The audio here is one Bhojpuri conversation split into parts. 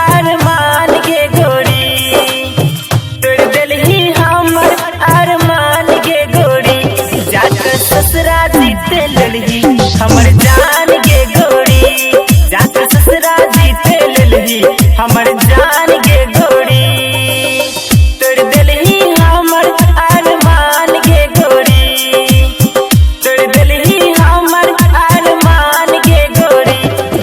अरमान के गोरी, तोड़ दिलही हमर अरमान के गोरी, जाकर ससुरा जीते ललही हमर जान के गोरी, जाकर ससुरा जीते ललही हमर जान के गोरी, तोड़ दिलही हमर अरमान के गोरी, तोड़ दिलही हमर अरमान के गोरी,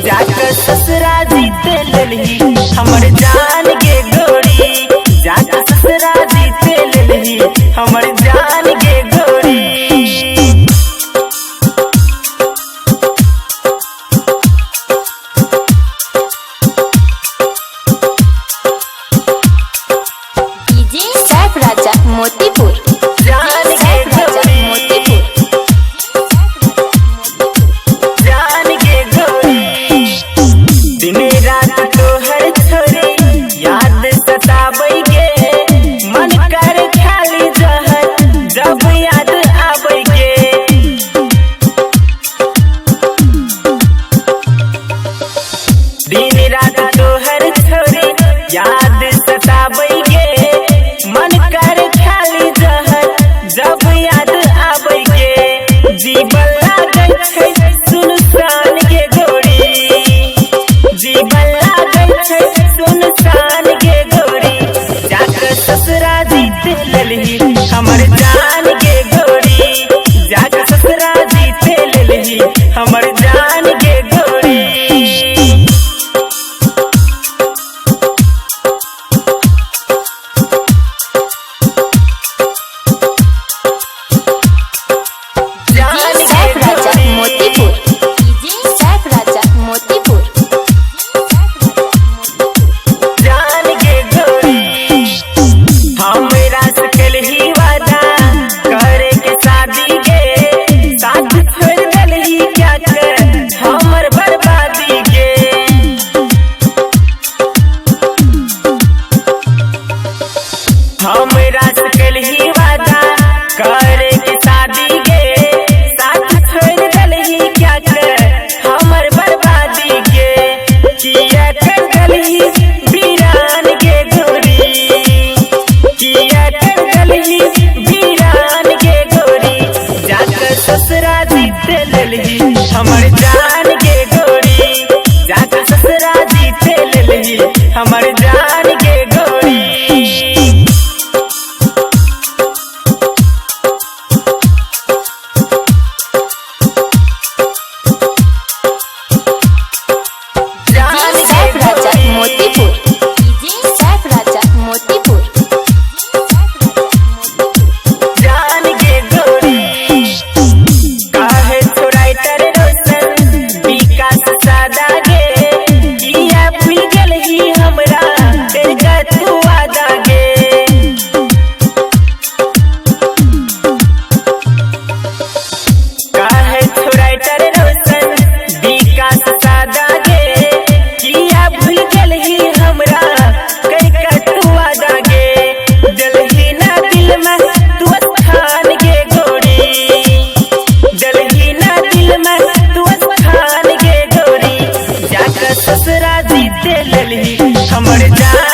जाकर ससुरा जीते ललही हमर जान के गोरी, जाकर ससुरा जीते ललही हमर जान के गोरी। डीजे सैफ राजा मोतीपुर, जान के गोरी, जान के गोरी, दिन रात तोहर छोरी याद सताबै गे, मन कर खाली जहर जब याद आबै गे, दिन रात तोहर छोरी याद सताबै गे, मन कर खाली जहर जब याद आबै गे, जीवन लागै छै सुनसान के गोरी, जीवन लागै छै सुनसान के गोरी, जाकर ससुरा जीते ललही हमर जान के गोरी, जाकर ससुरा जीते ललही हमर जान के गोरी। जान डीजे के सैफ राजा गोरी, मोतीपुर, डीजे सैफ राजा मोतीपुर, जान के गोरी, हमरा से कलही वादा करे के शादी के, साथ छोड़ दिलही क्या कर हमर बर्बादी के, हमरा से कलही वादा करे के शादी के, साथ छोड़ दिलही क्या कर हमर बर्बादी के, किया कर दिलही वीरान के गोरी, किया कर दिलही वीरान के गोरी, जाकर ससुरा जीते ललही हमर जान के गोरी, जाकर ससुरा जीते ललही हमर जान के गोरी। जान डीजे के सैफ राजा गोरी, मोतीपुर, डीजे सैफ राजा मोतीपुर, जान के गोरी, काहे छोड़ाई तर रोशन विकास सादा गे, किया भूल गेलही हमरा तेरा तू वादा गे, काहे छोड़ाई तर रोशन विकास सादा गे, किया भूल गेलही हमरा तेरा तू वादा गे, दिलही ना दिल में तू स्थान के गोरी, दिलही ना दिल में तू स्थान के गोरी, जाकर ससुरा जीते ललही हमर जान